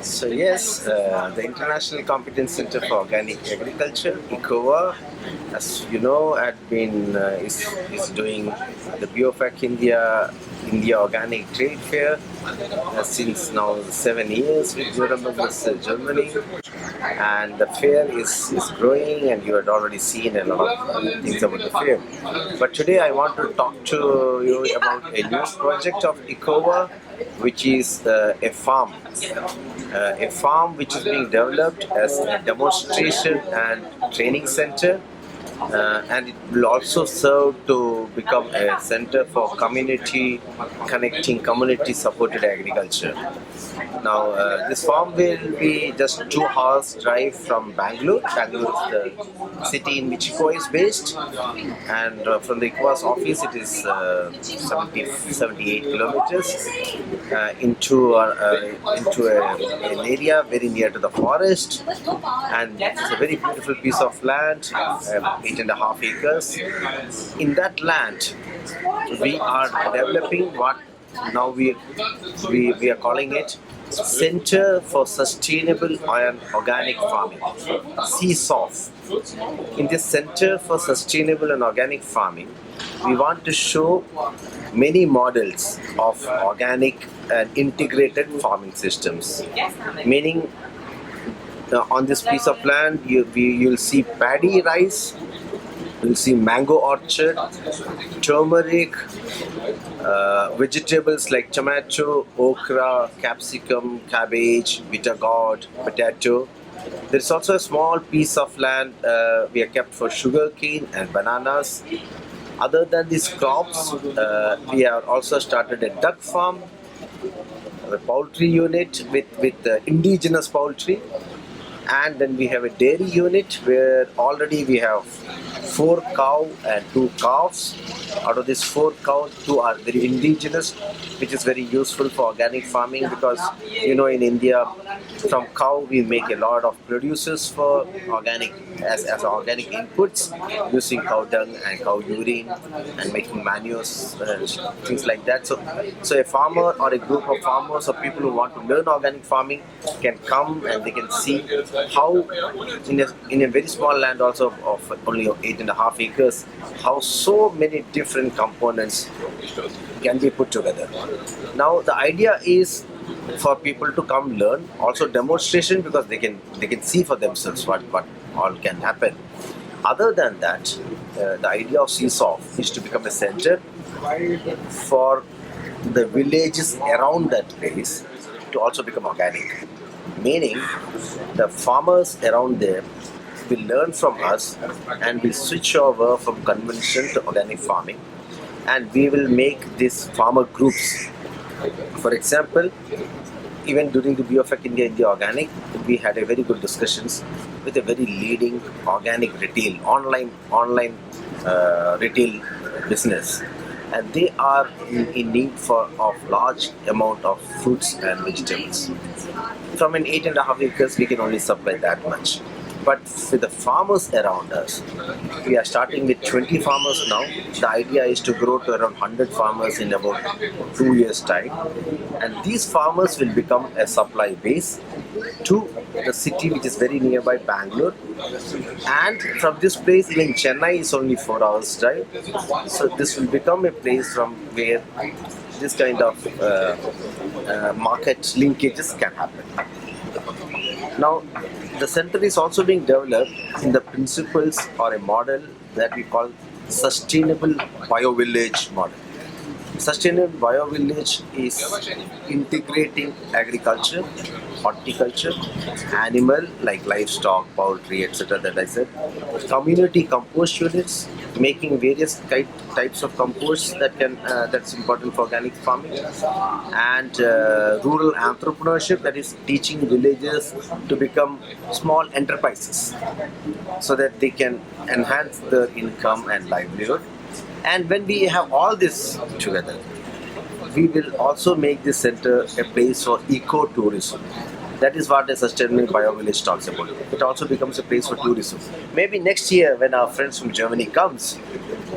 So yes, the International Competence Center for Organic Agriculture (ICCOA), as you know, is doing the BioFach India Organic Trade Fair since now 7 years with Germany, and the fair is growing, and you had already seen a lot of things about the fair. But today I want to talk to you about a new project of ICCOA, which is a farm which is being developed as a demonstration and training center, and it will also serve to become a center for community supported agriculture. Now, this farm will be just 2 hours drive from Bangalore. Bangalore is the city in which ICCOA is based, and from the ICCOA's office it is 78 kilometers into an area very near to the forest, and it's a very beautiful piece of land, 8.5 acres. In that land, we are developing what now we are calling it Center for Sustainable and Organic Farming, C-SOF. In this Center for Sustainable and Organic Farming, we want to show many models of organic and integrated farming systems. Meaning, on this piece of land, you'll see paddy rice, you'll see mango orchard, turmeric, vegetables like tomato, okra, capsicum, cabbage, bitter gourd, potato. There is also a small piece of land we are kept for sugarcane and bananas. Other than these crops, we have also started a duck farm, a poultry unit with indigenous poultry, and then we have a dairy unit where already we have 4 cows and 2 calves. Out of these 4 cows, 2 are very indigenous, which is very useful for organic farming, because in India, from cow we make a lot of produces for organic as organic inputs, using cow dung and cow urine and making manures, things like that. So a farmer or a group of farmers or people who want to learn organic farming can come and they can see how in a very small land also of only 8.5 acres, how so many different components can be put together. Now the idea is for people to come learn, also demonstration, because they can see for themselves what all can happen. Other than that, the idea of C-SOF is to become a center for the villages around that place to also become organic. Meaning, the farmers around there will learn from us and will switch over from conventional to organic farming, and we will make these farmer groups. For example, even during the BioFach India India Organic, we had a very good discussions with a very leading organic retail online retail business, and they are in need of large amount of fruits and vegetables. From an 8.5 acres, we can only supply that much. But with the farmers around us, we are starting with 20 farmers now. The idea is to grow to around 100 farmers in about 2 years' time. And these farmers will become a supply base to the city which is very nearby, Bangalore. And from this place, even Chennai is only 4 hours drive. So this will become a place from where this kind of market linkages can happen. Now, the center is also being developed in the principles or a model that we call sustainable biovillage model. Sustainable biovillage is integrating agriculture, horticulture, animal like livestock, poultry, etc. that I said, community compost units, making various types of composts that's important for organic farming, and rural entrepreneurship, that is teaching villagers to become small enterprises so that they can enhance their income and livelihood. And when we have all this together, we will also make this center a place for eco-tourism. That is what a sustainable biovillage talks about. It also becomes a place for tourism. Maybe next year, when our friends from Germany comes,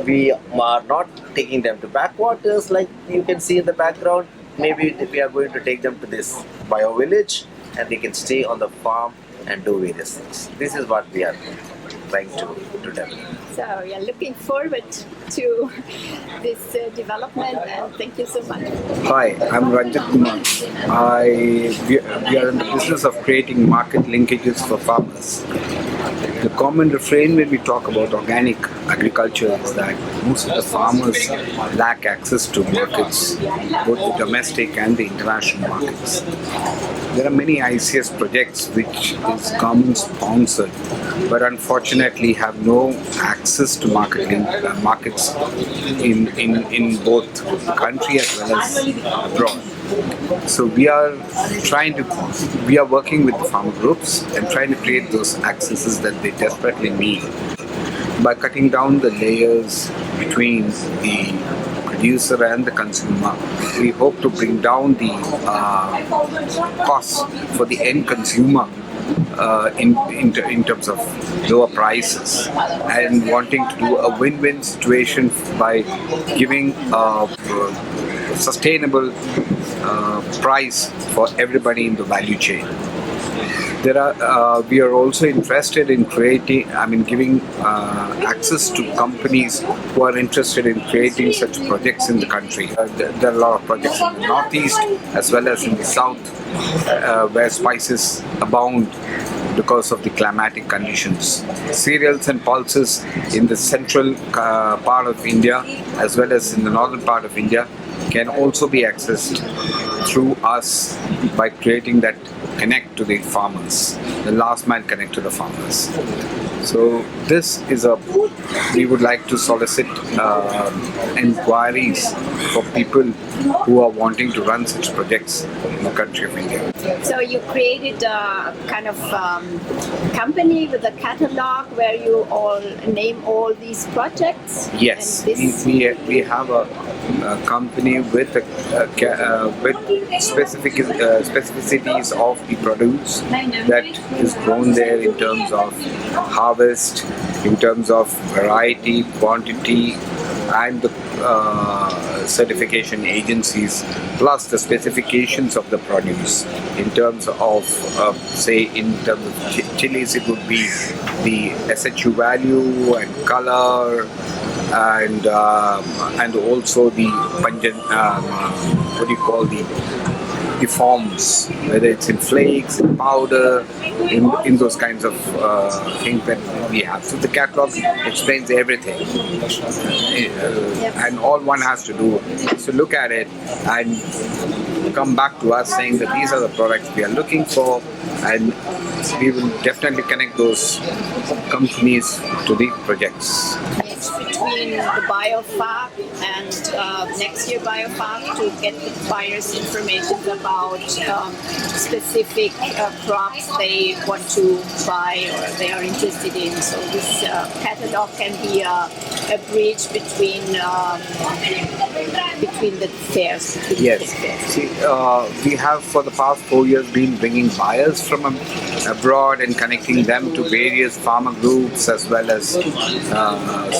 we are not taking them to backwaters like you can see in the background. Maybe we are going to take them to this biovillage, and they can stay on the farm and do various things. This is what we are trying to develop. So we are looking forward to this development, and thank you so much. Hi, I'm Ranjith Kumar. We are in the business of creating market linkages for farmers. The common refrain when we talk about organic agriculture is that most of the farmers lack access to markets, both the domestic and the international markets. There are many ICS projects which is government sponsored, but unfortunately have no access to markets in both the country as well as abroad. So we are working with the farmer groups and trying to create those accesses that they desperately need by cutting down the layers between the producer and the consumer. We hope to bring down the costs for the end consumer in terms of lower prices, and wanting to do a win-win situation by giving a sustainable price for everybody in the value chain. We are also interested in giving access to companies who are interested in creating such projects in the country. There are a lot of projects in the northeast as well as in the south where spices abound because of the climatic conditions. Cereals and pulses in the central part of India as well as in the northern part of India can also be accessed through us by creating that connect to the farmers, the last mile connect to the farmers. So this is we would like to solicit inquiries for people who are wanting to run such projects in the country of India. So you created a kind of company with a catalogue where you all name all these projects? Yes, we have a company with specificities of the produce that is grown there in terms of harvest, in terms of variety, quantity, and the certification agencies, plus the specifications of the produce. In terms of, in terms of chilies, it would be the SHU value and color, and also the pungent, the forms, whether it's in flakes, in powder, in those kinds of things that we have. So the catalog explains everything, and all one has to do is to look at it and come back to us saying that these are the products we are looking for, and we will definitely connect those companies to the projects. It's between the BioFach and next year BioFach to get the buyers information about specific crops they want to buy or they are interested in. So this catalog can be a bridge between the fairs. Yes. See, we have for the past 4 years been bringing buyers from abroad and connecting them to various farmer groups as well as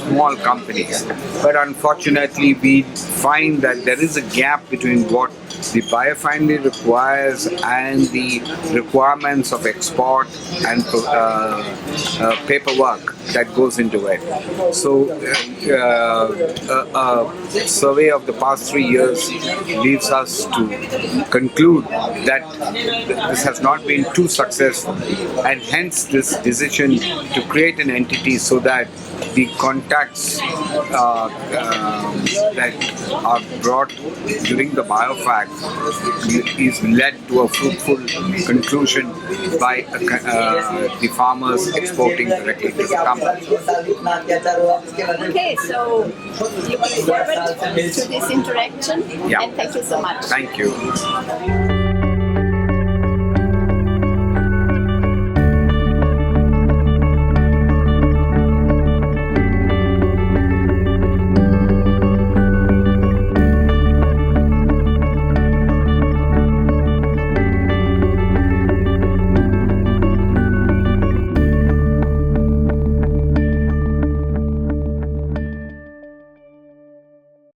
small companies. But unfortunately, we find that there is a gap between what the BioFach India requires and the requirements of export and paperwork that goes into it. So a survey of the past 3 years leads us to conclude that this has not been too successful, and hence this decision to create an entity so that the contacts that are brought during the BioFach is led to a fruitful conclusion by the farmers exporting directly to the company. Okay, so looking forward to this interaction, and thank you so much. Thank you.